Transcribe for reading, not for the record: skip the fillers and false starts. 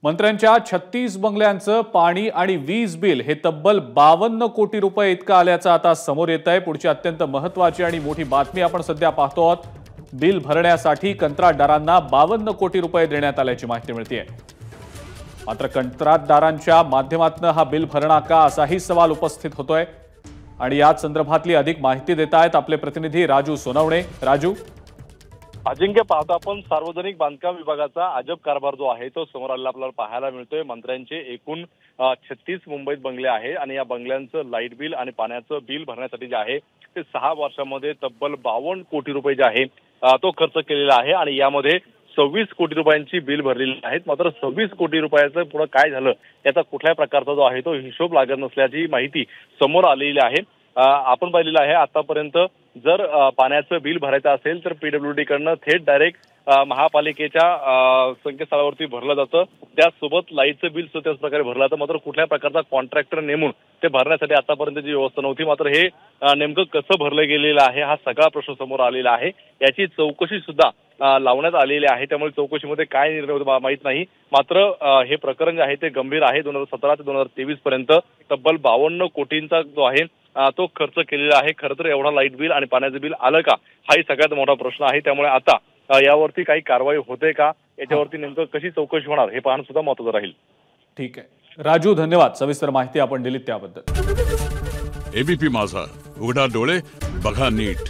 मंत्र्यांच्या 36 बंगल्यांचं पाणी आणि वीज बिल हे तब्बल 52 कोटी रुपये इतकं आल्याचं आता समोर येत आहे। पुढची अत्यंत महत्त्वाची आणि मोठी बातमी आपण सध्या पाहतो आहोत। बिल भरण्यासाठी कंत्राटदारांना 52 कोटी रुपये देण्यात आल्याची माहिती मिळते। मात्र कंत्राटदारांच्या माध्यमातून हा बिल भरणा का असाही सवाल उपस्थित होतोय आणि याच संदर्भातली अधिक माहिती देत आहेत आपले प्रतिनिधी राजू सोनवणे। राजू, अजिंक्य, पाहतो आपण सार्वजनिक बांधकाम विभागाचा अजब कारभार जो आहे तो समोर आलेला आपल्याला पाहायला मिळतोय। मंत्र्यांचे एकूण 36 मुंबईत बंगले आहे आणि या बंगल्यांचं लाईट बिल आणि पाण्याचं बिल भरण्यासाठी जे आहे ते 6 वर्षांमध्ये तब्बल 52 कोटी रुपये जे आहे तो खर्च केलेला आहे आणि यामध्ये 26 कोटी रुपयांची बिल भरलेली आहेत। मात्र 26 कोटी रुपयाचं पुढे काय झालं याचा कुठल्याही प्रकारचा जो आहे तो हिशोब लागत नसल्याची माहिती समोर आलेली आहे। आपण पाहिलेलं आहे आतापर्यंत जर पाण्याचं बिल भरायचं असेल तर पीडब्ल्यूडी कडनं थेट डायरेक्ट महापालिकेच्या संकेतस्थळावरती भरलं जातं। त्यासोबत लाईटचं बिल सुद्धा त्याच प्रकारे भरलं जातं। मात्र कुठल्याही प्रकारचा कॉन्ट्रॅक्टर नेमून ते भरण्यासाठी आतापर्यंतची व्यवस्था नव्हती। मात्र हे नेमकं कसं भरलं गेलेलं आहे हा सगळा प्रश्न समोर आलेला आहे। याची चौकशी सुद्धा लावण्यात आलेली आहे। त्यामुळे चौकशीमध्ये काय निर्णय होतो माहित नाही। मात्र हे प्रकरण जे आहे ते गंभीर आहे। 2017 ते 2023 पर्यंत तब्बल 52 कोटींचा जो आहे तो खर्च केलेला आहे। खरं तर एवढा लाईट बिल आणि पाण्याचं बिल आलं का हाही सगळ्यात मोठा प्रश्न आहे। त्यामुळे आता यावरती काही कारवाई होते का याच्यावरती नेमकं कशी चौकशी होणार हे पाहणं सुद्धा महत्त्वाचं राहील। ठीक आहे राजू, धन्यवाद। सविस्तर माहिती आपण दिलीत त्याबद्दल। एबीपी माझा, उघडा डोळे बघा नीट।